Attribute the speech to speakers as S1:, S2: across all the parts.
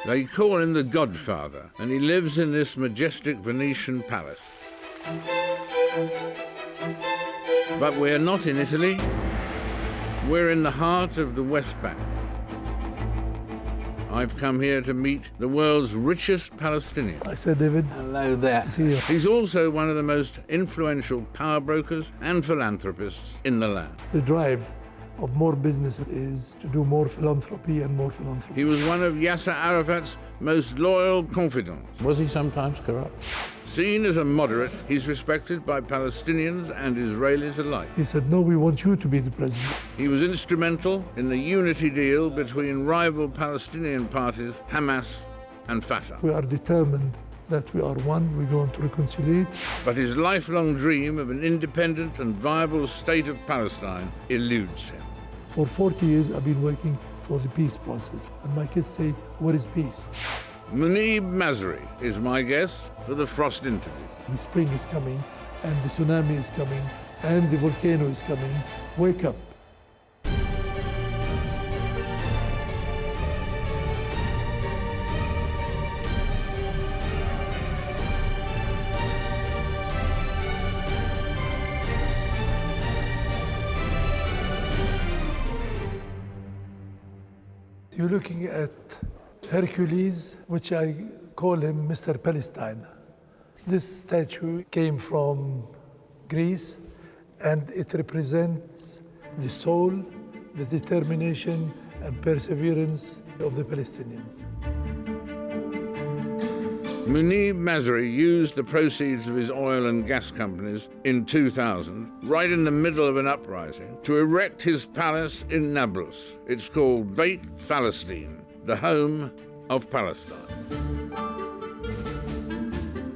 S1: They call him the Godfather, and he lives in this majestic Venetian palace. But we're not in Italy. We're in the heart of the West Bank. I've come here to meet the world's richest Palestinian.
S2: I said, David.
S3: Hello there.
S2: To see you.
S1: He's also one of the most influential power brokers and philanthropists in the land.
S2: The drive of more business is to do more philanthropy and more philanthropy.
S1: He was one of Yasser Arafat's most loyal confidants.
S3: Was he sometimes corrupt?
S1: Seen as a moderate, he's respected by Palestinians and Israelis alike.
S2: He said, no, we want you to be the president.
S1: He was instrumental in the unity deal between rival Palestinian parties, Hamas and Fatah.
S2: We are determined that we are one, we're going to reconcile.
S1: But his lifelong dream of an independent and viable state of Palestine eludes him.
S2: For 40 years, I've been working for the peace process. And my kids say, what is peace?
S1: Munib Masri is my guest for the Frost interview.
S2: The spring is coming, and the tsunami is coming, and the volcano is coming. Wake up. You're looking at Hercules, which I call him Mr. Palestine. This statue came from Greece, and it represents the soul, the determination, and perseverance of the Palestinians.
S1: Munib Masri used the proceeds of his oil and gas companies in 2000, right in the middle of an uprising, to erect his palace in Nablus. It's called Beit Palestine, the home of Palestine.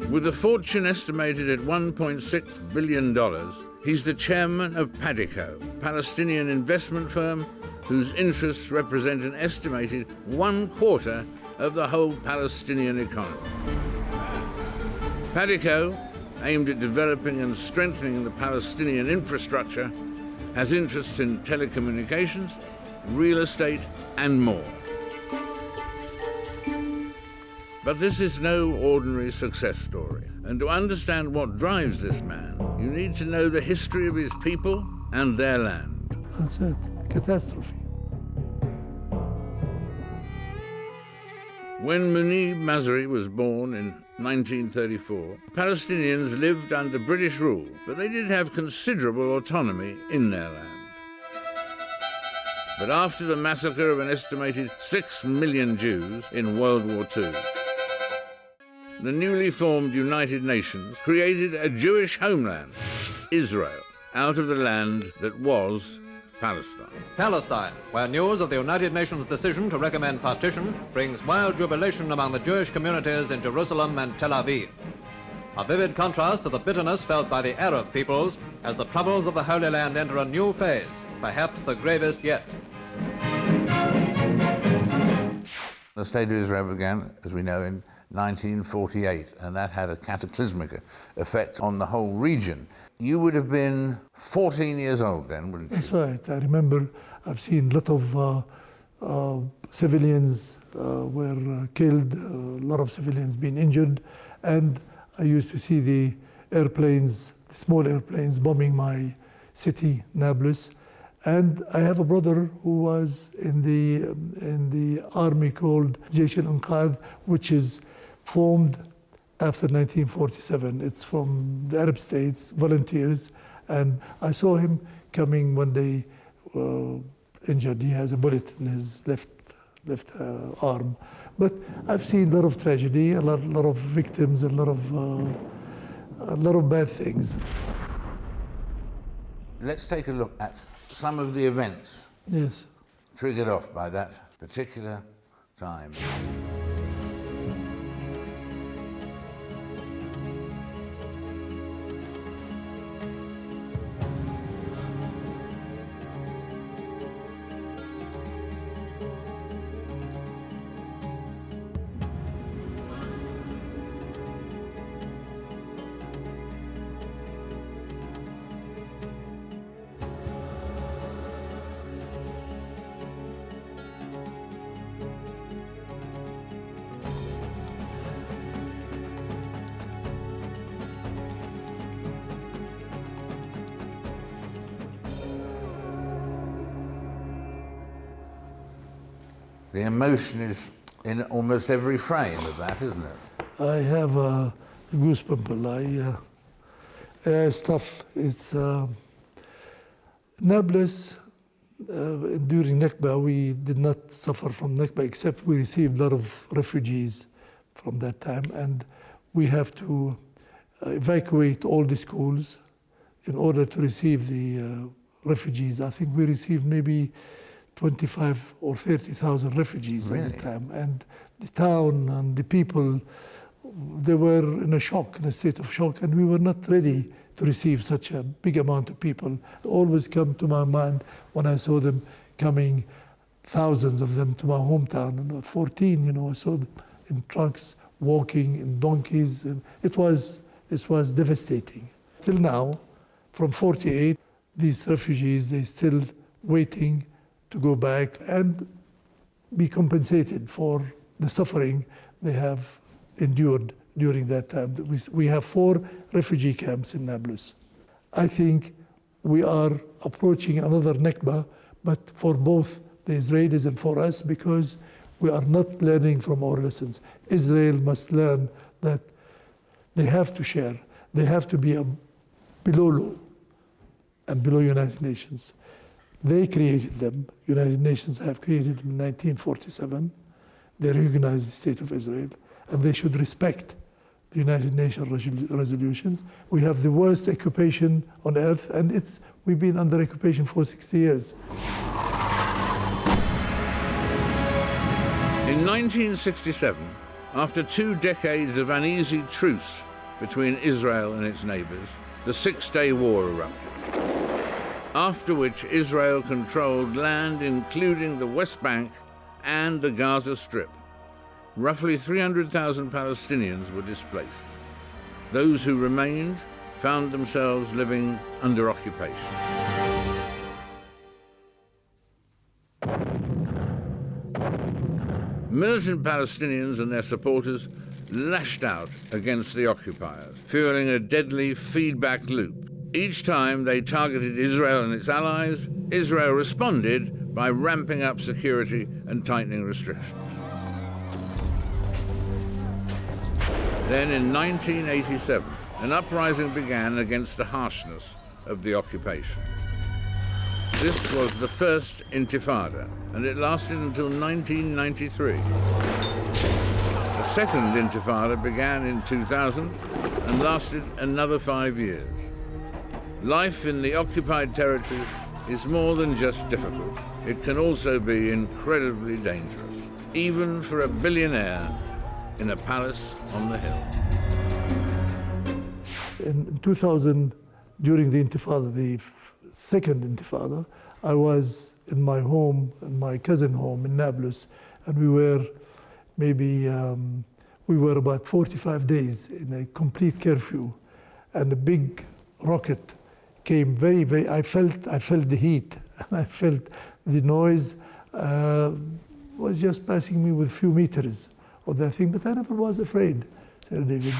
S1: With a fortune estimated at $1.6 billion, he's the chairman of Padico, a Palestinian investment firm whose interests represent an estimated 1/4 of the whole Palestinian economy. Padico, aimed at developing and strengthening the Palestinian infrastructure, has interests in telecommunications, real estate, and more. But this is no ordinary success story. And to understand what drives this man, you need to know the history of his people and their land.
S2: That's it. Catastrophe.
S1: When Munib Masri was born in 1934, Palestinians lived under British rule, but they did have considerable autonomy in their land. But after the massacre of an estimated 6 million Jews in World War II, the newly formed United Nations created a Jewish homeland, Israel, out of the land that was Palestine.
S4: Palestine, where news of the United Nations decision to recommend partition brings wild jubilation among the Jewish communities in Jerusalem and Tel Aviv. A vivid contrast to the bitterness felt by the Arab peoples as the troubles of the Holy Land enter a new phase, perhaps the gravest yet.
S3: The State of Israel began, as we know, in 1948, and that had a cataclysmic effect on the whole region. You would have been 14 years old then, wouldn't you?
S2: That's right. I remember I've seen a lot of civilians were killed, a lot of civilians being injured, and I used to see the airplanes, the small airplanes, bombing my city, Nablus. And I have a brother who was in the army called Jaish al-Inqadh, which is formed after 1947. It's from the Arab states, volunteers, and I saw him coming one day injured. He has a bullet in his left arm. But I've seen a lot of tragedy, a lot of victims, a lot of bad things.
S3: Let's take a look at some of the events
S2: Yes.
S3: triggered off by that particular time. The emotion is in almost every frame of that, isn't it?
S2: I have a goosebump. It's tough. It's Nablus. During Nakba, we did not suffer from Nakba, except we received a lot of refugees from that time, and we have to evacuate all the schools in order to receive the refugees. I think we received maybe 25 or 30,000 refugees at the time, and the town and the people, they were in a state of shock, and we were not ready to receive such a big amount of people. It always come to my mind when I saw them coming, thousands of them, to my hometown. And at 14, I saw them in trucks, walking in donkeys, and it was devastating. Till now, from 48, these refugees, they're still waiting to go back and be compensated for the suffering they have endured during that time. We have 4 refugee camps in Nablus. I think we are approaching another Nakba, but for both the Israelis and for us, because we are not learning from our lessons. Israel must learn that they have to share. They have to be below law and below United Nations. They created them. United Nations have created them in 1947. They recognized the state of Israel, and they should respect the United Nations resolutions. We have the worst occupation on earth, and we've been under occupation for 60 years.
S1: In 1967, after 2 decades of uneasy truce between Israel and its neighbors, the Six-Day War erupted, after which Israel controlled land including the West Bank and the Gaza Strip. Roughly 300,000 Palestinians were displaced. Those who remained found themselves living under occupation. Militant Palestinians and their supporters lashed out against the occupiers, fueling a deadly feedback loop. Each time they targeted Israel and its allies, Israel responded by ramping up security and tightening restrictions. Then in 1987, an uprising began against the harshness of the occupation. This was the first Intifada, and it lasted until 1993. The second Intifada began in 2000 and lasted another 5 years. Life in the occupied territories is more than just difficult. It can also be incredibly dangerous, even for a billionaire in a palace on the hill.
S2: In 2000, during the Intifada, the second Intifada, I was in my home, in my cousin's home in Nablus, and we were about 45 days in a complete curfew, and a big rocket came very, very, I felt the heat, and I felt the noise, was just passing me with a few meters of that thing, but I never was afraid, Sir David.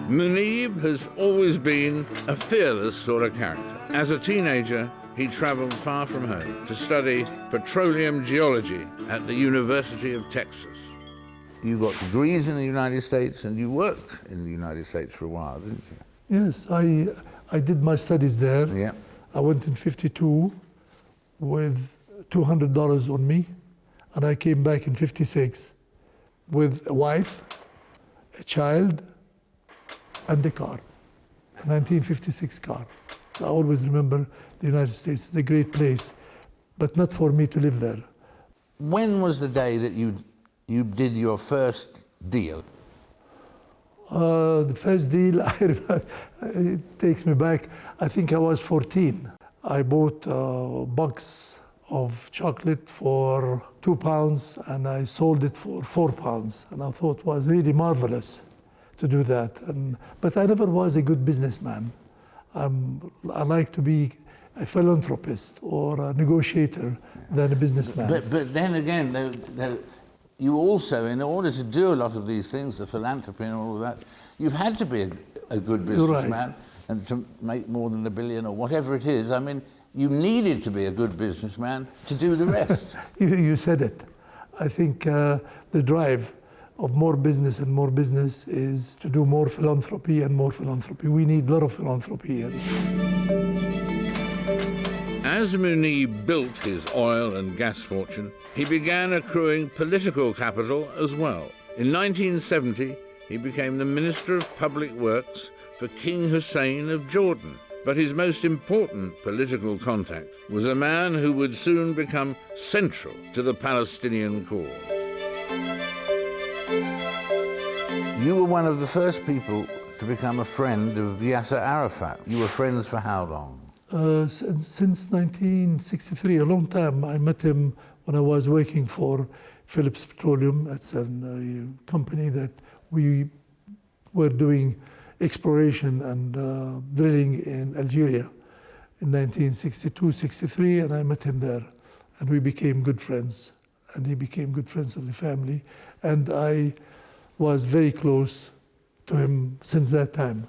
S1: Munib has always been a fearless sort of character. As a teenager, he traveled far from home to study petroleum geology at the University of Texas.
S3: You got degrees in the United States and you worked in the United States for a while, didn't you?
S2: Yes, I did my studies there.
S3: Yeah.
S2: I went in 52 with $200 on me, and I came back in 56 with a wife, a child, and a car, a 1956 car. So I always remember the United States is a great place, but not for me to live there.
S3: When was the day that you did your first deal?
S2: The first deal, it takes me back, I think I was 14. I bought a box of chocolate for £2 and I sold it for £4. And I thought it was really marvelous to do that. But I never was a good businessman. I like to be a philanthropist or a negotiator than a businessman.
S3: But then again, you also, in order to do a lot of these things, the philanthropy and all of that, you've had to be a good businessman, right, and to make more than $1 billion or whatever it is. I mean, you needed to be a good businessman to do the rest.
S2: You said it. I think the drive of more business and more business is to do more philanthropy and more philanthropy. We need a lot of philanthropy.
S1: As Munib built his oil and gas fortune, he began accruing political capital as well. In 1970, he became the Minister of Public Works for King Hussein of Jordan. But his most important political contact was a man who would soon become central to the Palestinian cause.
S3: You were one of the first people to become a friend of Yasser Arafat. You were friends for how long?
S2: Since 1963, a long time. I met him when I was working for Phillips Petroleum. It's a company that we were doing exploration and drilling in Algeria in 1962-63, and I met him there. And we became good friends, and he became good friends of the family. And I was very close to him since that time.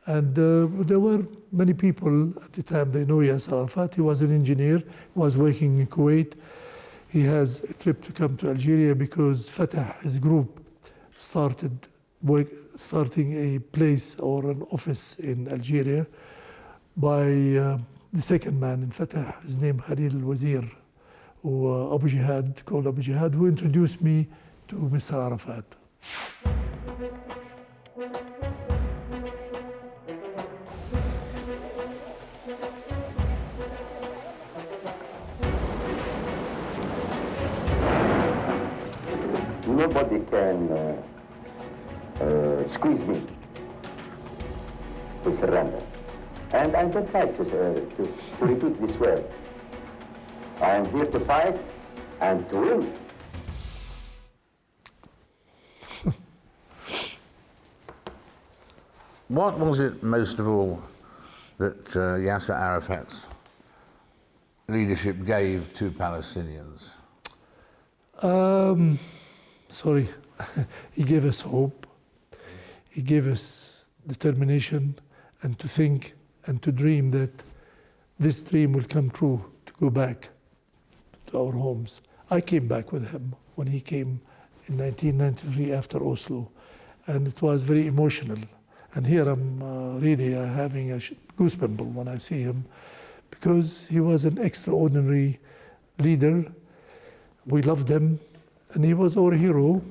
S2: And there were many people at the time, they know Yasser Arafat. He was an engineer, he was working in Kuwait. He has a trip to come to Algeria because Fatah, his group, starting a place or an office in Algeria by the second man in Fatah, his name Khalil al-Wazir, who Abu Jihad, called Abu Jihad, who introduced me to Mr. Arafat.
S5: Nobody can squeeze me to surrender. And I don't like to repeat this word. I am here to fight and to win.
S3: What was it most of all that Yasser Arafat's leadership gave to Palestinians?
S2: Sorry, he gave us hope. He gave us determination and to think and to dream that this dream will come true, to go back to our homes. I came back with him when he came in 1993 after Oslo, and it was very emotional. And here I'm really having a goosebump when I see him, because he was an extraordinary leader. We loved him, and he was our hero.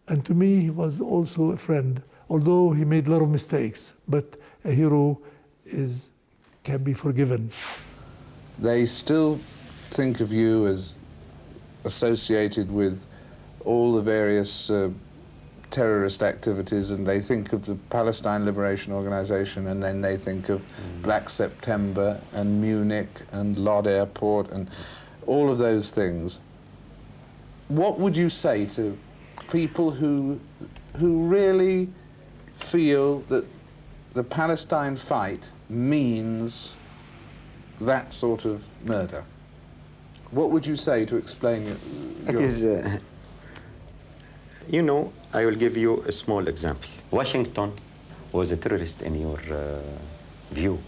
S2: And to me, he was also a friend, although he made a lot of mistakes, but a hero can be forgiven.
S6: They still think of you as associated with all the various terrorist activities, and they think of the Palestine Liberation Organization, and then they think of Black September and Munich and Lod Airport and all of those things. What would you say to people who really feel that the Palestine fight means that sort of murder? What would you say to explain it?
S7: It is, you know, I will give you a small example. Washington was a terrorist in your view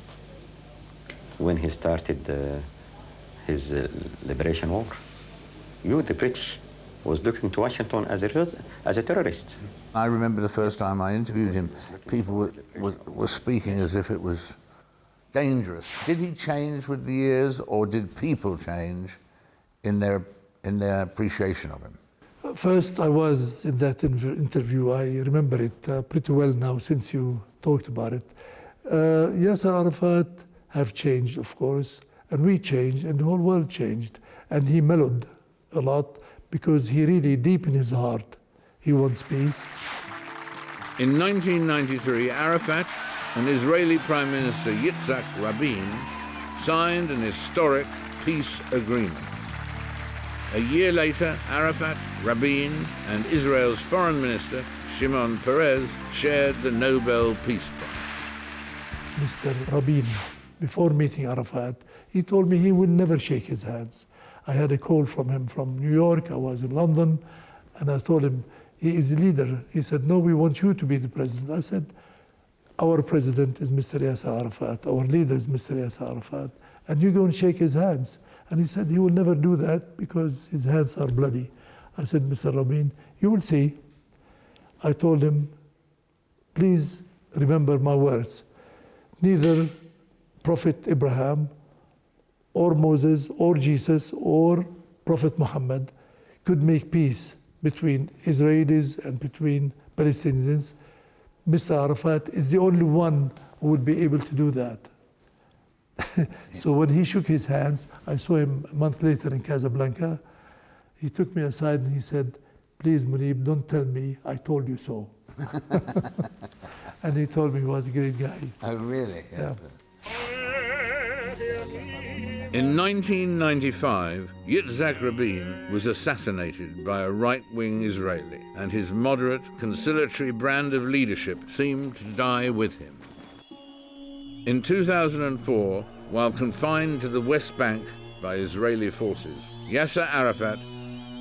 S7: when he started his liberation war. You, the British, was looking to Washington as a terrorist.
S3: I remember the first time I interviewed him, people were speaking as if it was dangerous. Did he change with the years, or did people change in their appreciation of him?
S2: First, I was in that interview. I remember it pretty well now since you talked about it. Yasser Arafat have changed, of course, and we changed, and the whole world changed. And he mellowed a lot because he really, deep in his heart, he wants peace.
S1: In 1993, Arafat and Israeli Prime Minister Yitzhak Rabin signed an historic peace agreement. A year later, Arafat, Rabin, and Israel's Foreign Minister, Shimon Peres, shared the Nobel Peace Prize.
S2: Mr. Rabin, before meeting Arafat, he told me he would never shake his hands. I had a call from him from New York. I was in London, and I told him, he is the leader. He said, no, we want you to be the president. I said, our president is Mr. Yasser Arafat. Our leader is Mr. Yasser Arafat. and you go and shake his hands. And he said he will never do that because his hands are bloody. I said, Mr. Rabin, you will see. I told him, please remember my words. Neither Prophet Abraham or Moses or Jesus or Prophet Muhammad could make peace between Israelis and between Palestinians. Mr. Arafat is the only one who would be able to do that. So when he shook his hands, I saw him a month later in Casablanca. He took me aside and he said, please, Munib, don't tell me I told you so. And he told me he was a great guy.
S3: Oh, really?
S2: Yeah.
S1: In 1995, Yitzhak Rabin was assassinated by a right-wing Israeli, and his moderate, conciliatory brand of leadership seemed to die with him. In 2004, while confined to the West Bank by Israeli forces, Yasser Arafat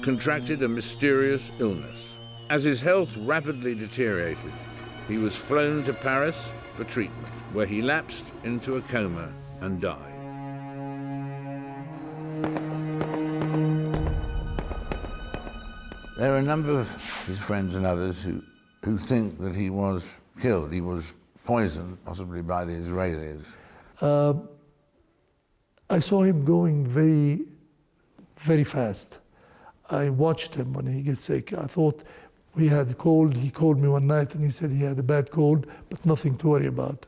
S1: contracted a mysterious illness. As his health rapidly deteriorated, he was flown to Paris for treatment, where he lapsed into a coma and died.
S3: There are a number of his friends and others who think that he was killed. He was poisoned, possibly by the Israelis.
S2: I saw him going very, very fast. I watched him when he gets sick. I thought he had a cold. He called me one night and he said he had a bad cold, but nothing to worry about.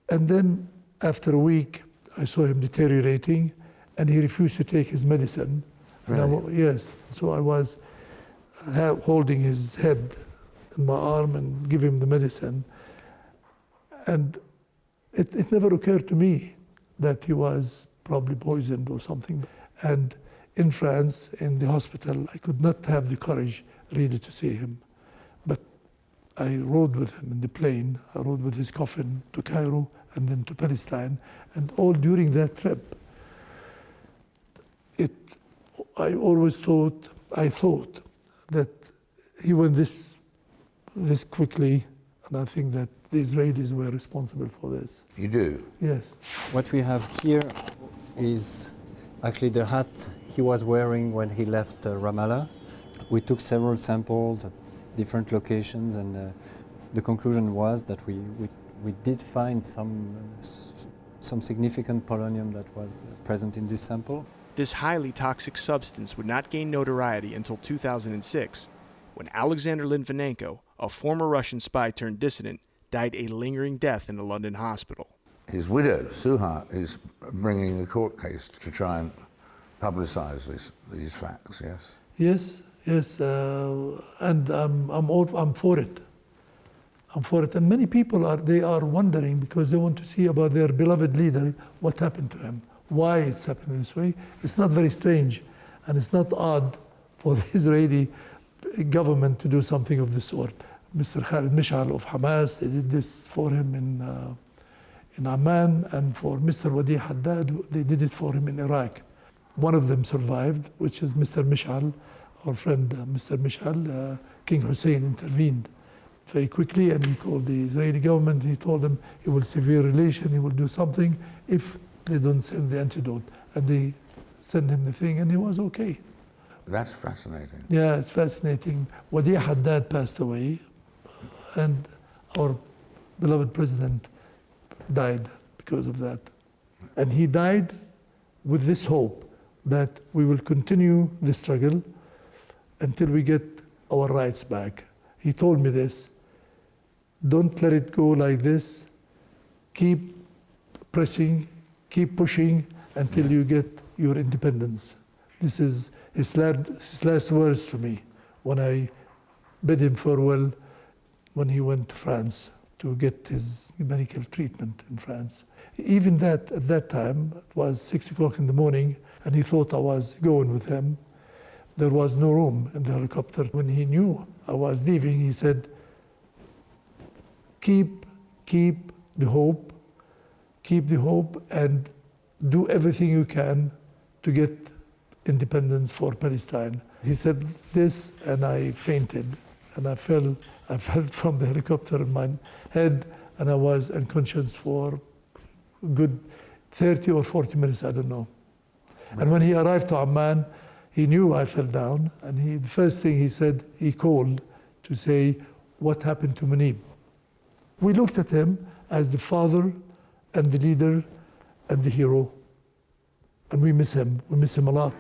S2: And then after a week, I saw him deteriorating and he refused to take his medicine.
S3: Really?
S2: Yes, so I was holding his head in my arm and giving him the medicine. And it never occurred to me that he was probably poisoned or something. And in France, in the hospital, I could not have the courage really to see him. But I rode with him in the plane. I rode with his coffin to Cairo and then to Palestine. And all during that trip, I always thought that he went this quickly, and I think that the Israelis were responsible for this.
S3: You do?
S2: Yes.
S8: What we have here is actually the hat he was wearing when he left Ramallah. We took several samples at different locations, and the conclusion was that we did find some significant polonium that was present in this sample.
S9: This highly toxic substance would not gain notoriety until 2006, when Alexander Litvinenko, a former Russian spy turned dissident, died a lingering death in a London hospital.
S3: His widow, Suha, is bringing a court case to try and publicize these facts, yes?
S2: Yes, and I'm for it. I'm for it. And many people are wondering because they want to see about their beloved leader, what happened to him. Why it's happening this way. It's not very strange, and it's not odd for the Israeli government to do something of this sort. Mr. Khalid Mishal of Hamas, they did this for him in Amman, and for Mr. Wadi Haddad, they did it for him in Iraq. One of them survived, which is Mr. Mishal, our friend Mr. Mishal. King Hussein intervened very quickly, and he called the Israeli government. He told them he will severe relation, he will do something if they don't send the antidote. And they sent him the thing, and he was okay.
S3: That's fascinating.
S2: Yeah, it's fascinating. Wadi Haddad passed away, and our beloved president died because of that. And he died with this hope that we will continue the struggle until we get our rights back. He told me this: don't let it go like this. Keep pressing, keep pushing until you get your independence. This is his last words to me when I bid him farewell when he went to France to get his medical treatment in France. Even that, at that time, it was 6 o'clock in the morning, and he thought I was going with him. There was no room in the helicopter. When he knew I was leaving, he said, keep the hope, and do everything you can to get independence for Palestine. He said this, and I fainted, and I fell from the helicopter in my head, and I was unconscious for a good 30 or 40 minutes, I don't know. And when he arrived to Amman, he knew I fell down, and the first thing he said, he called to say, what happened to Munib? We looked at him as the father and the leader and the hero. And we miss him a lot.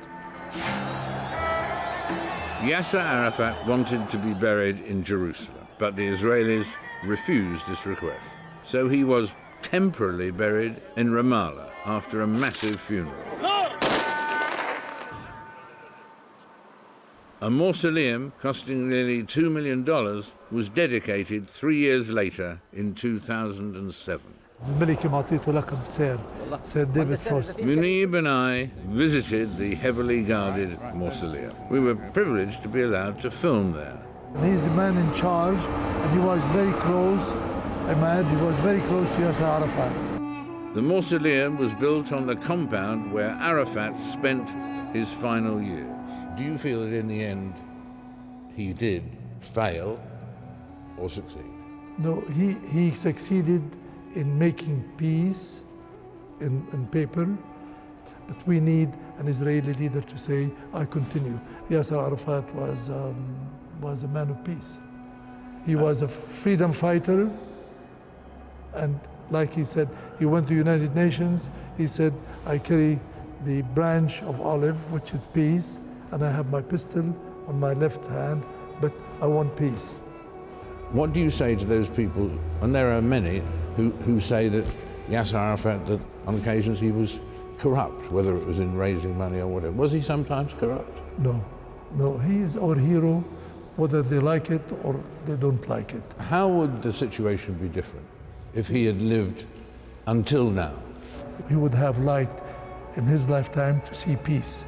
S1: Yasser Arafat wanted to be buried in Jerusalem, but the Israelis refused this request. So he was temporarily buried in Ramallah after a massive funeral. A mausoleum costing nearly $2 million was dedicated 3 years later in 2007. Munib and I visited the heavily guarded mausoleum. We were privileged to be allowed to film there.
S2: He's the man in charge, and he was very close, he was very close to Yasser Arafat.
S1: The mausoleum was built on the compound where Arafat spent his final years. Do you feel that in the end he did fail or succeed?
S2: No, he succeeded in making peace in paper, but we need an Israeli leader to say, I continue. Yasser Arafat was a man of peace. He was a freedom fighter, and like he said, he went to the United Nations, he said, I carry the branch of olive, which is peace, and I have my pistol on my left hand, but I want peace.
S1: What do you say to those people, and there are many, who say that Yasser Arafat, that on occasions he was corrupt, whether it was in raising money or whatever? Was he sometimes corrupt?
S2: No, he is our hero, whether they like it or they don't like it.
S1: How would the situation be different if he had lived until now?
S2: He would have liked in his lifetime to see peace,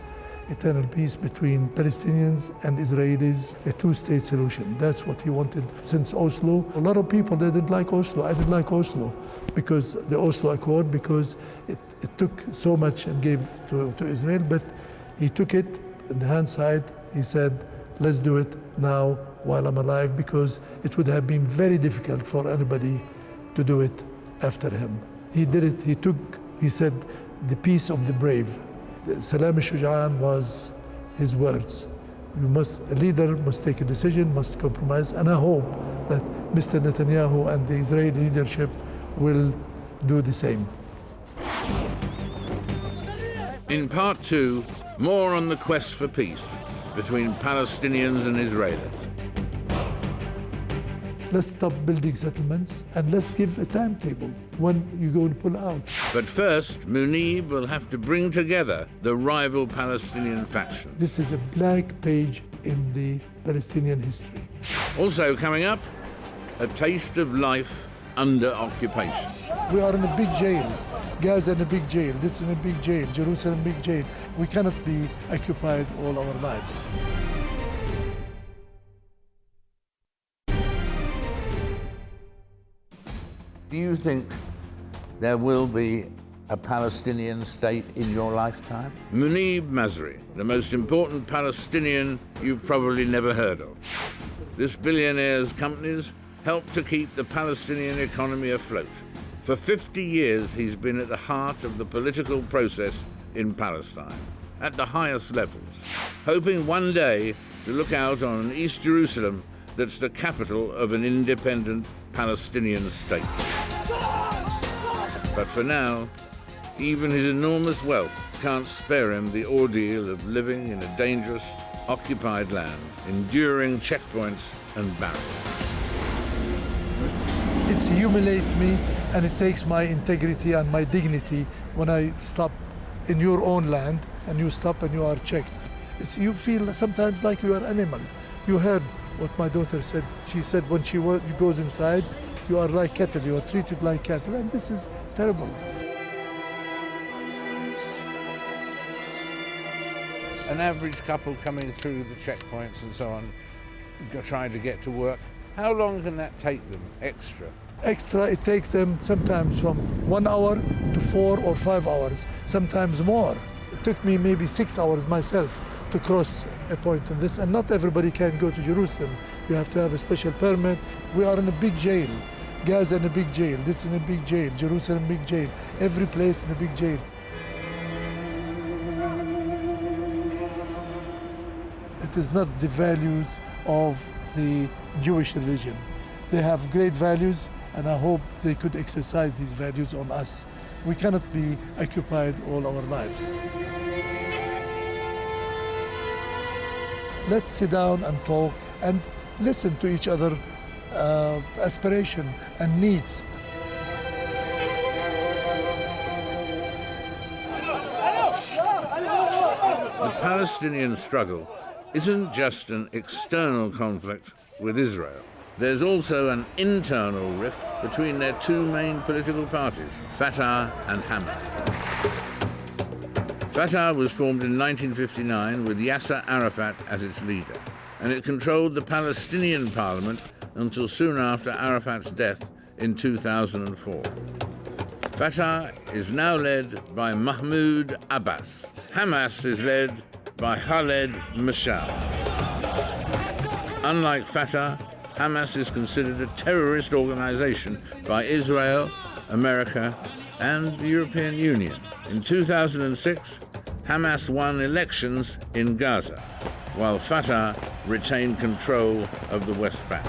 S2: eternal peace between Palestinians and Israelis, a two-state solution. That's what he wanted since Oslo. A lot of people, they didn't like Oslo. I didn't like Oslo because the Oslo Accord, because it took so much and gave to Israel, but he took it in the hindsight. He said, let's do it now while I'm alive, because it would have been very difficult for anybody to do it after him. He did it. He said, the peace of the brave. Salam al-Shuja'an was his words. A leader must take a decision, must compromise, and I hope that Mr. Netanyahu and the Israeli leadership will do the same.
S1: In part 2, more on the quest for peace between Palestinians and Israelis.
S2: Let's stop building settlements and let's give a timetable when you're going to pull out.
S1: But first, Munib will have to bring together the rival Palestinian factions.
S2: This is a black page in the Palestinian history.
S1: Also coming up, a taste of life under occupation.
S2: We are in a big jail. Gaza in a big jail, this in a big jail, Jerusalem big jail. We cannot be occupied all our lives.
S3: Do you think there will be a Palestinian state in your lifetime?
S1: Munib Masri, the most important Palestinian you've probably never heard of. This billionaire's companies help to keep the Palestinian economy afloat. For 50 years, he's been at the heart of the political process in Palestine, at the highest levels, hoping one day to look out on an East Jerusalem that's the capital of an independent Palestinian state. But for now, even his enormous wealth can't spare him the ordeal of living in a dangerous, occupied land, enduring checkpoints and barriers.
S2: It humiliates me, and it takes my integrity and my dignity when I stop in your own land and you stop and you are checked. You feel sometimes like you are an animal. You heard what my daughter said. She said when she goes inside, you are like cattle, you are treated like cattle, and this is terrible.
S3: An average couple coming through the checkpoints and so on, trying to get to work, how long can that take them extra?
S2: Extra, it takes them sometimes from 1 hour to 4 or 5 hours, sometimes more. It took me maybe 6 hours myself to cross a point in this, and not everybody can go to Jerusalem. You have to have a special permit. We are in a big jail, Gaza in a big jail, this in a big jail, Jerusalem big jail, every place in a big jail. It is not the values of the Jewish religion. They have great values, and I hope they could exercise these values on us. We cannot be occupied all our lives. Let's sit down and talk and listen to each other aspiration and needs.
S1: The Palestinian struggle isn't just an external conflict with Israel. There's also an internal rift between their two main political parties, Fatah and Hamas. Fatah was formed in 1959 with Yasser Arafat as its leader, and it controlled the Palestinian parliament until soon after Arafat's death in 2004. Fatah is now led by Mahmoud Abbas. Hamas is led by Khaled Mashal. Unlike Fatah, Hamas is considered a terrorist organization by Israel, America, and the European Union. In 2006, Hamas won elections in Gaza, while Fatah retained control of the West Bank.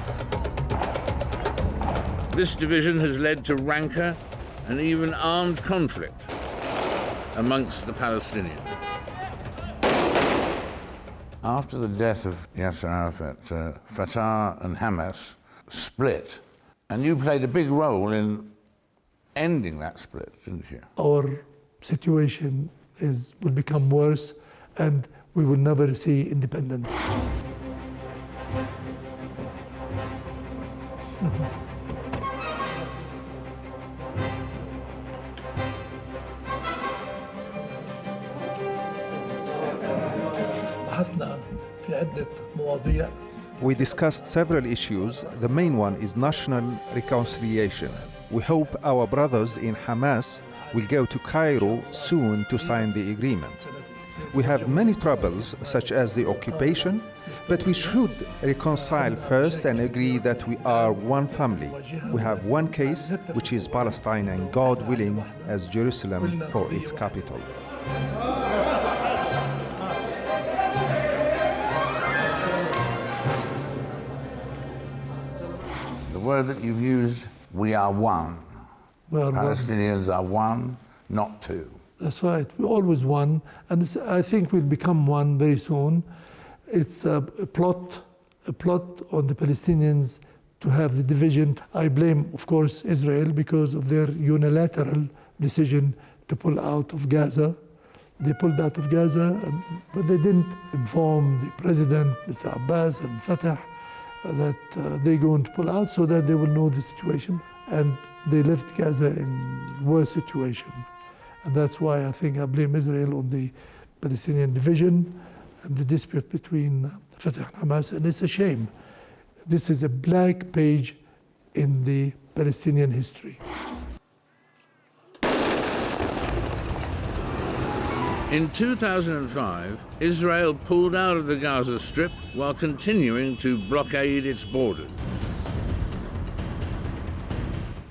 S1: This division has led to rancor and even armed conflict amongst the Palestinians.
S3: After the death of Yasser Arafat, Fatah and Hamas split, and you played a big role in ending that split, didn't you?
S2: Our situation will become worse, and we will never see independence.
S10: We discussed several issues. The main one is national reconciliation. We hope our brothers in Hamas will go to Cairo soon to sign the agreement. We have many troubles, such as the occupation, but we should reconcile first and agree that we are one family. We have one case, which is Palestine, and God willing, as Jerusalem for its capital.
S3: The word that you've used, we are one. Palestinians are one, not two.
S2: That's right. We're always one, and I think we'll become one very soon. It's a plot on the Palestinians to have the division. I blame, of course, Israel because of their unilateral decision to pull out of Gaza. They pulled out of Gaza, but they didn't inform the president, Mr. Abbas and Fatah, that they're going to pull out so that they will know the situation. And they left Gaza in worse situation. And that's why I think I blame Israel on the Palestinian division and the dispute between Fatah and Hamas. And it's a shame. This is a black page in the Palestinian history.
S1: In 2005, Israel pulled out of the Gaza Strip while continuing to blockade its borders.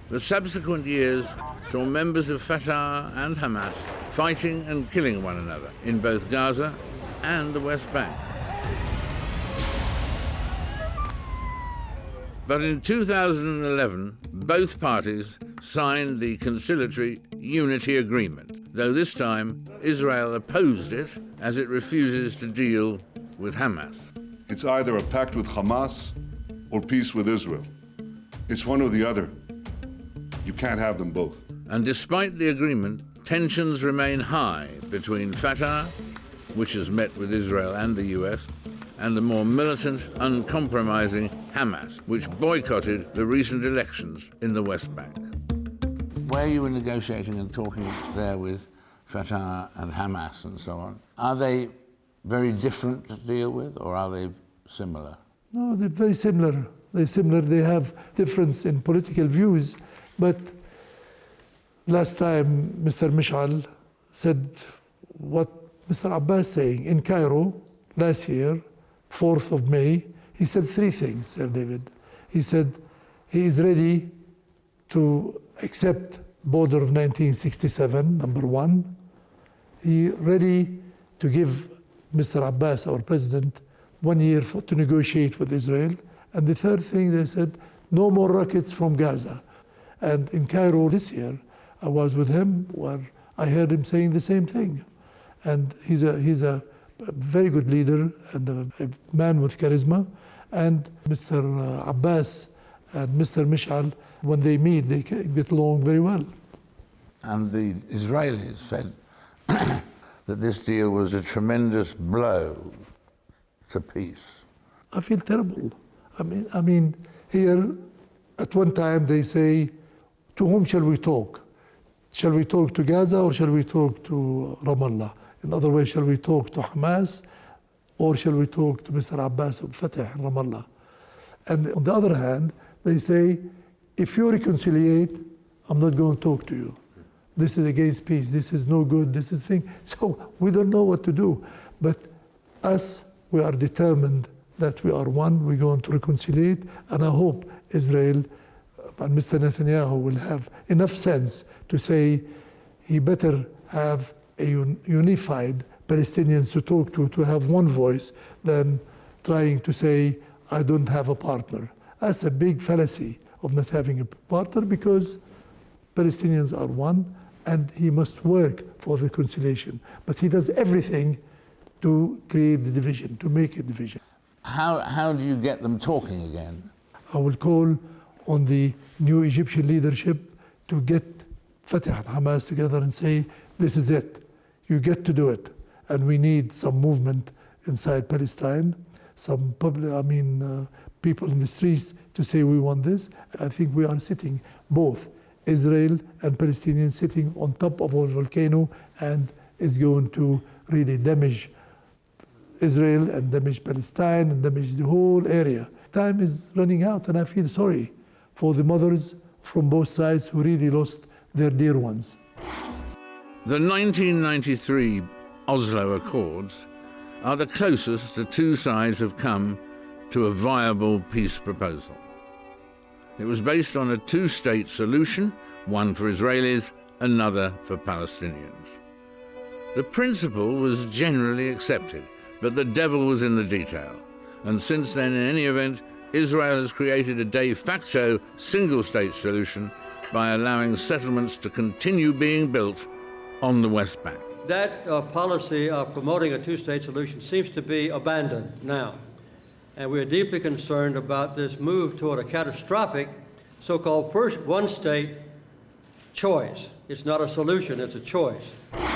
S1: The subsequent years saw members of Fatah and Hamas fighting and killing one another in both Gaza and the West Bank. But in 2011, both parties signed the conciliatory unity agreement, though this time Israel opposed it as it refuses to deal with Hamas.
S11: It's either a pact with Hamas or peace with Israel. It's one or the other. You can't have them both.
S1: And despite the agreement, tensions remain high between Fatah, which has met with Israel and the US, and the more militant, uncompromising Hamas, which boycotted the recent elections in the West Bank.
S3: Where you were negotiating and talking there with Fatah and Hamas and so on, are they very different to deal with, or are they similar?
S2: No, they're very similar. They're similar. They have difference in political views, but last time Mr. Mishal said what Mr. Abbas saying in Cairo last year, 4th of May, he said three things, Sir David. He said he is ready to accept border of 1967, number one. He ready to give Mr. Abbas, our president, 1 year to negotiate with Israel. And the third thing, they said, no more rockets from Gaza. And in Cairo this year, I was with him where I heard him saying the same thing. And he's a very good leader and a man with charisma. And Mr. Abbas and Mr. Mishal, when they meet, they get along very well.
S3: And the Israelis said that this deal was a tremendous blow to peace.
S2: I feel terrible. I mean, here, at one time they say, to whom shall we talk? Shall we talk to Gaza or shall we talk to Ramallah? In other words, shall we talk to Hamas or shall we talk to Mr. Abbas of Fatah in Ramallah? And on the other hand, they say, if you reconciliate, I'm not going to talk to you. This is against peace, this is no good, this is thing. So we don't know what to do. But us, we are determined that we are one, we're going to reconciliate, and I hope Israel and Mr. Netanyahu will have enough sense to say he better have a unified Palestinians to talk to have one voice, than trying to say, I don't have a partner. That's a big fallacy of not having a partner, because Palestinians are one, and he must work for reconciliation. But he does everything to create the division, to make a division.
S3: How do you get them talking again?
S2: I will call on the new Egyptian leadership to get Fatah and Hamas together and say, this is it. You get to do it. And we need some movement inside Palestine, some people in the streets to say we want this. I think we are sitting, both Israel and Palestinians, sitting on top of a volcano, and is going to really damage Israel and damage Palestine and damage the whole area. Time is running out, and I feel sorry for the mothers from both sides who really lost their dear ones.
S1: The 1993 Oslo Accords are the closest the two sides have come to a viable peace proposal. It was based on a two-state solution, one for Israelis, another for Palestinians. The principle was generally accepted, but the devil was in the detail. And since then, in any event, Israel has created a de facto single-state solution by allowing settlements to continue being built on the West Bank.
S12: That policy of promoting a two-state solution seems to be abandoned now. And we're deeply concerned about this move toward a catastrophic so-called first one-state choice. It's not a solution, it's a choice.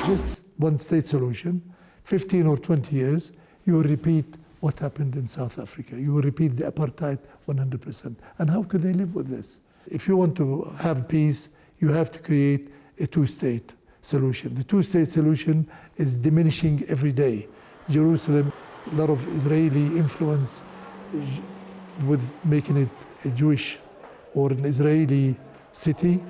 S2: This one-state solution, 15 or 20 years, you will repeat what happened in South Africa. You will repeat the apartheid 100%. And how could they live with this? If you want to have peace, you have to create a two-state solution. The two-state solution is diminishing every day. Jerusalem, a lot of Israeli influence with making it a Jewish or an Israeli city.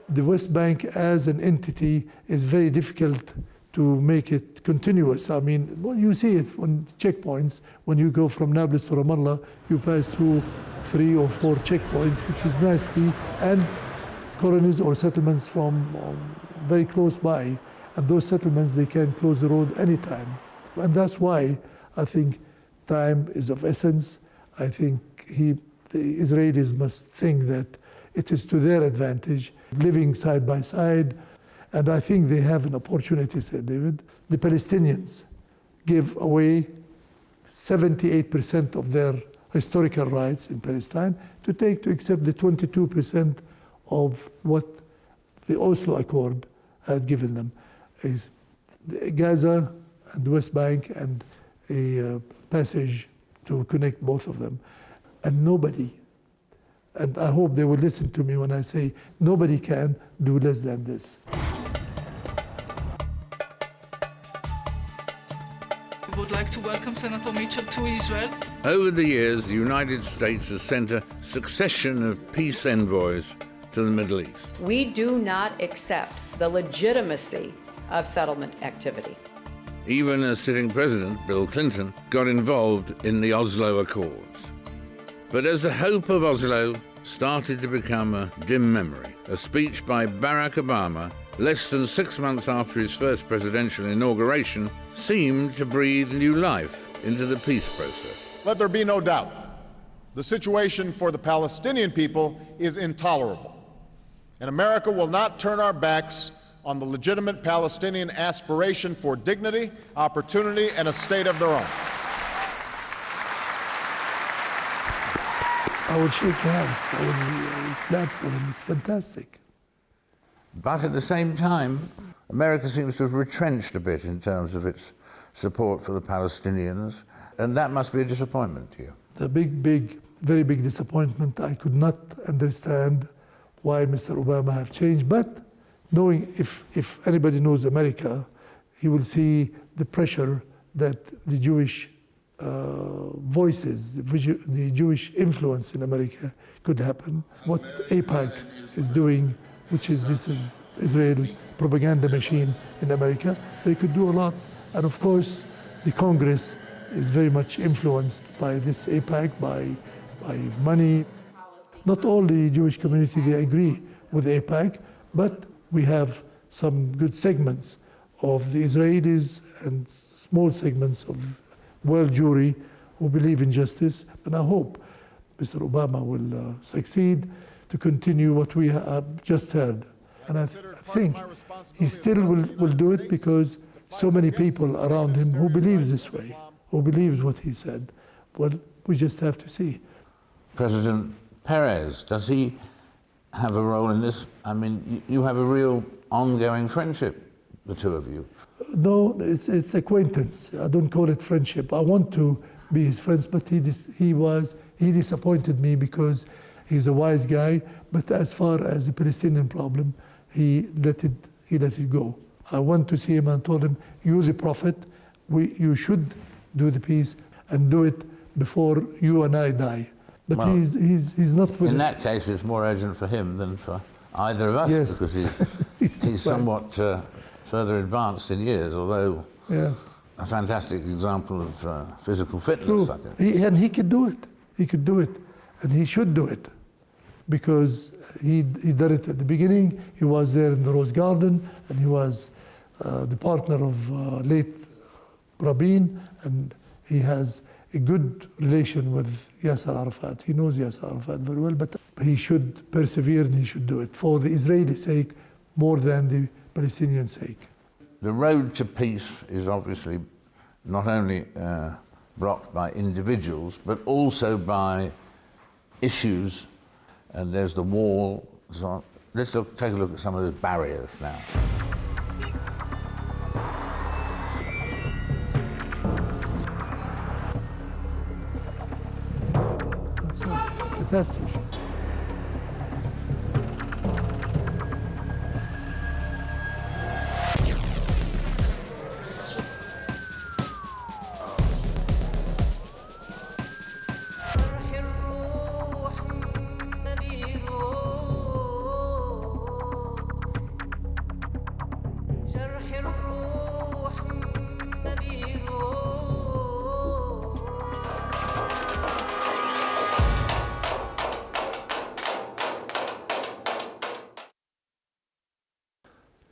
S2: The West Bank as an entity is very difficult to make it continuous. I mean, well, you see it on checkpoints. When you go from Nablus to Ramallah, you pass through 3 or 4 checkpoints, which is nasty, and colonies or settlements from very close by. And those settlements, they can close the road anytime. And that's why I think time is of essence. I think the Israelis must think that it is to their advantage, living side by side. And I think they have an opportunity, said David. The Palestinians give away 78% of their historical rights in Palestine to accept the 22% of what the Oslo Accord had given them. Is Gaza and the West Bank and a passage to connect both of them. And nobody, and I hope they will listen to me when I say nobody can do less than this.
S13: I would like to welcome Senator Mitchell to Israel.
S1: Over the years, the United States has sent a succession of peace envoys to the Middle East.
S14: We do not accept the legitimacy of settlement activity.
S1: Even as sitting president, Bill Clinton, got involved in the Oslo Accords. But as the hope of Oslo started to become a dim memory. A speech by Barack Obama, less than 6 months after his first presidential inauguration, seemed to breathe new life into the peace process.
S15: Let there be no doubt, the situation for the Palestinian people is intolerable, and America will not turn our backs on the legitimate Palestinian aspiration for dignity, opportunity, and a state of their own.
S2: I would shake hands. I would clap for him. It's fantastic.
S3: But at the same time, America seems to have retrenched a bit in terms of its support for the Palestinians, and that must be a disappointment to you.
S2: The big, very big disappointment. I could not understand why Mr. Obama have changed, but knowing if anybody knows America, he will see the pressure that the Jewish voices, the Jewish influence in America could happen. What AIPAC is doing, which is this is Israel propaganda machine in America, they could do a lot. And of course, the Congress is very much influenced by this AIPAC, by money. Not all the Jewish community, they agree with AIPAC, but we have some good segments of the Israelis and small segments of world Jewry who believe in justice, and I hope Mr. Obama will succeed to continue what we have just heard. And I think he still will do it because so many people around him who believes this way, who believes what he said. Well, we just have to see.
S3: President Perez, does he have a role in this? I mean, you have a real ongoing friendship, the two of you.
S2: No, it's acquaintance. I don't call it friendship. I want to be his friends, but he disappointed me because he's a wise guy. But as far as the Palestinian problem, he let it go. I went to see him and told him, "You're the prophet. You should do the peace and do it before you and I die." But well, he's not with
S3: in that case, it's more urgent for him than for either of us, yes. Because he's somewhat further advanced in years, although a fantastic example of physical fitness, I think.
S2: And he could do it. He could do it, and he should do it, because he did it at the beginning. He was there in the Rose Garden, and he was the partner of late Rabin, and he has a good relation with Yasser Arafat. He knows Yasser Arafat very well, but he should persevere and he should do it for the Israeli sake more than the Palestinian sake.
S3: The road to peace is obviously not only blocked by individuals, but also by issues, and there's the wall. So let's take a look at some of those barriers now.
S2: That's a catastrophe.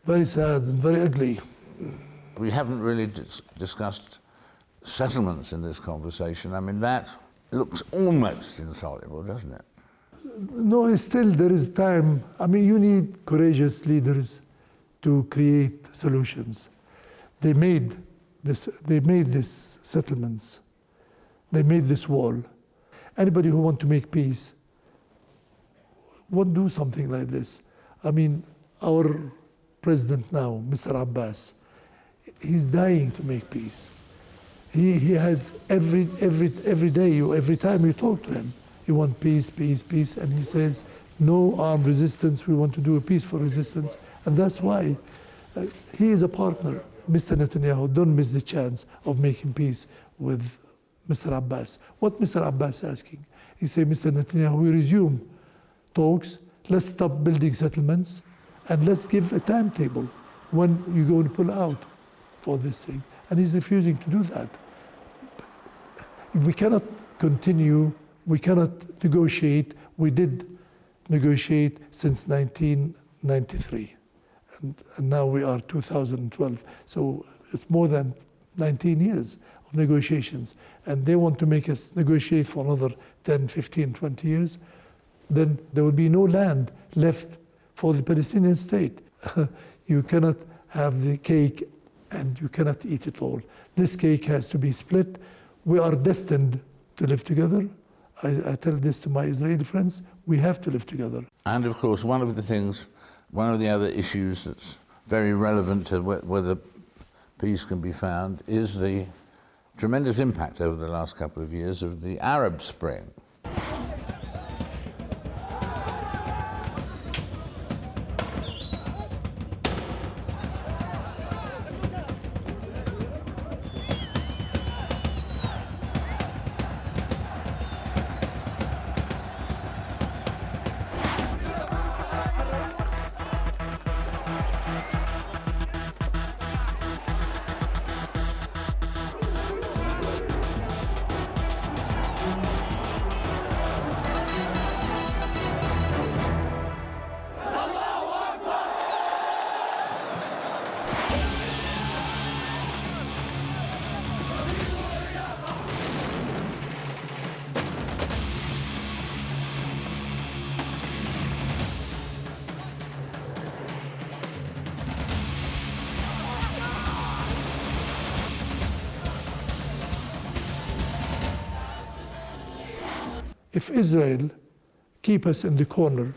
S2: Very sad and very ugly.
S3: We haven't really discussed settlements in this conversation. I mean, that looks almost insoluble, doesn't it?
S2: No, still there is time. I mean, you need courageous leaders to create solutions. They made this settlements. They made this wall. Anybody who wants to make peace won't do something like this. I mean, our president now, Mr. Abbas, he's dying to make peace. He has every day, every time you talk to him, you want peace, peace, peace, and he says, no armed resistance, we want to do a peaceful resistance, and that's why he is a partner. Mr. Netanyahu, don't miss the chance of making peace with Mr. Abbas. What Mr. Abbas is asking? He said, Mr. Netanyahu, we resume talks, let's stop building settlements, and let's give a timetable when you're going to pull out for this thing. And he's refusing to do that. We cannot continue, we cannot negotiate. We did negotiate since 1993. And now we are 2012. So it's more than 19 years of negotiations. And they want to make us negotiate for another 10, 15, 20 years. Then there will be no land left for the Palestinian state. You cannot have the cake and you cannot eat it all. This cake has to be split. We are destined to live together. I tell this to my Israeli friends, we have to live together.
S3: And of course, one of the other issues that's very relevant to whether peace can be found is the tremendous impact over the last couple of years of the Arab Spring.
S2: If Israel keep us in the corner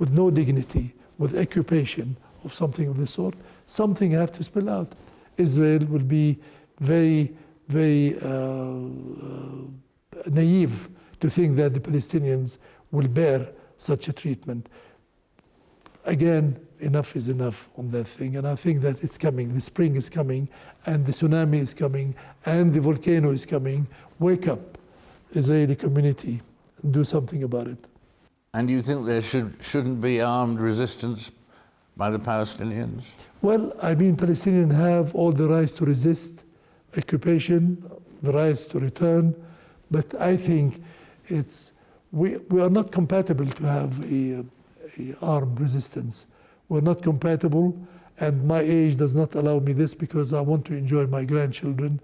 S2: with no dignity, with occupation of something of the sort, something have to spill out. Israel will be very, very naive to think that the Palestinians will bear such a treatment. Again, enough is enough on that thing, and I think that it's coming. The spring is coming, and the tsunami is coming, and the volcano is coming. Wake up, Israeli community. Do something about it.
S3: And you think there shouldn't be armed resistance by the Palestinians?
S2: Well, I mean, Palestinians have all the rights to resist occupation, the rights to return, but I think we are not compatible to have a armed resistance. We're not compatible, and my age does not allow me this because I want to enjoy my grandchildren.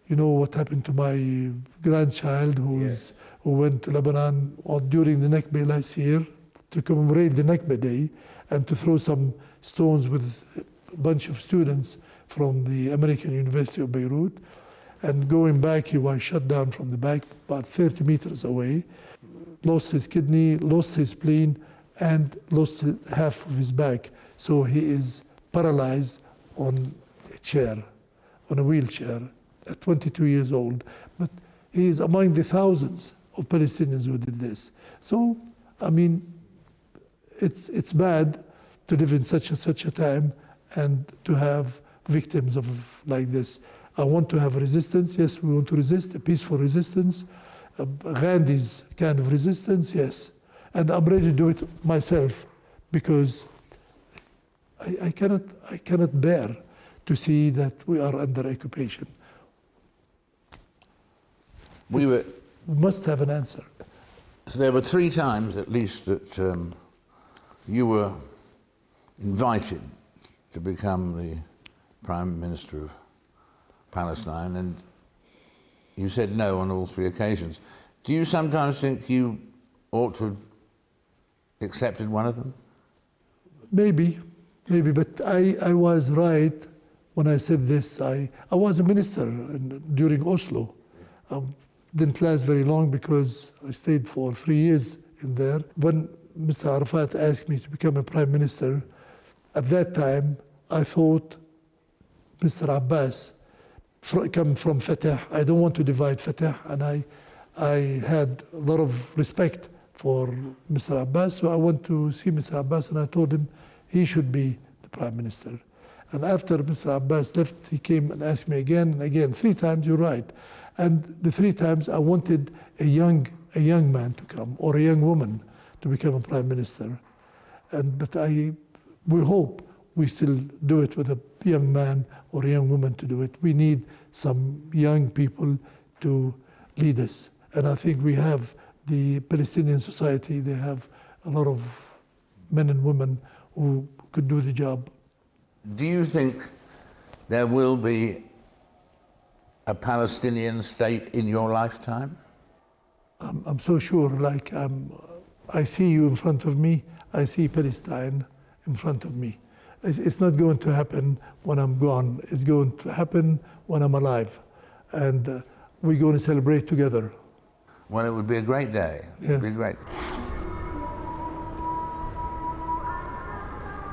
S2: You know what happened to my grandchild who went to Lebanon during the Nakba last year to commemorate the Nakba Day and to throw some stones with a bunch of students from the American University of Beirut. And going back, he was shot down from the back about 30 meters away, lost his kidney, lost his spleen, and lost half of his back. So he is paralyzed on a chair, on a wheelchair, at 22 years old, but he is among the thousands of Palestinians who did this. So, I mean, it's bad to live in such a time and to have victims of like this. I want to have a resistance. Yes, we want to resist, a peaceful resistance. Gandhi's kind of resistance, yes. And I'm ready to do it myself because I cannot bear to see that we are under occupation. We must have an answer.
S3: So there were 3 times at least that you were invited to become the Prime Minister of Palestine, and you said no on all 3 occasions. Do you sometimes think you ought to have accepted one of them? Maybe,
S2: but I was right when I said this. I was a minister during Oslo. Didn't last very long because I stayed for 3 years in there. When Mr. Arafat asked me to become a prime minister, at that time I thought Mr. Abbas come from Fatah. I don't want to divide Fatah, and I had a lot of respect for Mr. Abbas, so I went to see Mr. Abbas and I told him he should be the prime minister. And after Mr. Abbas left, he came and asked me again and again, 3 times, you're right. And the 3 times I wanted a young man to come or a young woman to become a prime minister. But we hope we still do it with a young man or a young woman to do it. We need some young people to lead us. And I think we have the Palestinian society, they have a lot of men and women who could do the job.
S3: Do you think there will be a Palestinian state in your lifetime?
S2: I'm so sure, like I see you in front of me, I see Palestine in front of me. It's not going to happen when I'm gone. It's going to happen when I'm alive. And we're going to celebrate together.
S3: Well, it would be a great day.
S2: Yes.
S3: It would be great.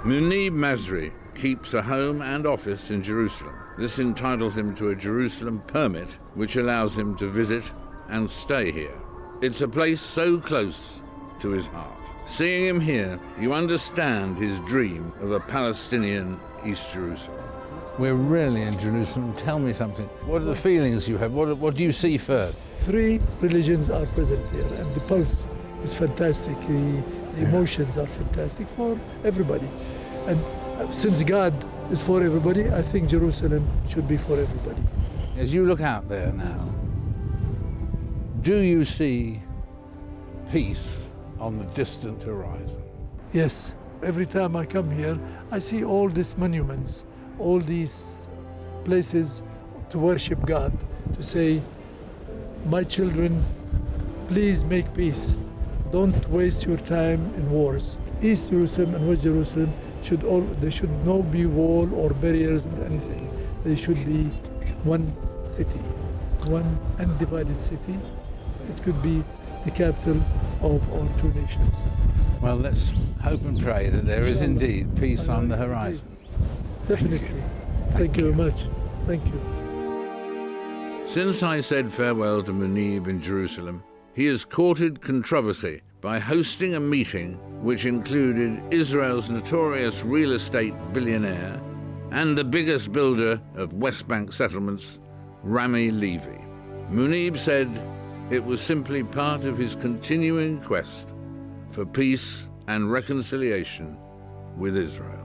S1: Munib Masri keeps a home and office in Jerusalem. This entitles him to a Jerusalem permit, which allows him to visit and stay here. It's a place so close to his heart. Seeing him here, you understand his dream of a Palestinian East Jerusalem.
S3: We're really in Jerusalem. Tell me something. What are the feelings you have? What do you see first?
S2: 3 religions are present here, and the pulse is fantastic. The emotions are fantastic for everybody. And since God is for everybody, I think Jerusalem should be for everybody.
S3: As you look out there now, do you see peace on the distant horizon?
S2: Yes. Every time I come here, I see all these monuments, all these places to worship God, to say, my children, please make peace. Don't waste your time in wars. East Jerusalem and West Jerusalem there should not be wall or barriers or anything. They should be one city, one undivided city. It could be the capital of our 2 nations.
S3: Well, let's hope and pray that there is indeed peace on the horizon.
S2: Definitely. Thank you very much. Thank you.
S1: Since I said farewell to Munib in Jerusalem, he has courted controversy by hosting a meeting which included Israel's notorious real estate billionaire and the biggest builder of West Bank settlements, Rami Levy. Munib said it was simply part of his continuing quest for peace and reconciliation with Israel.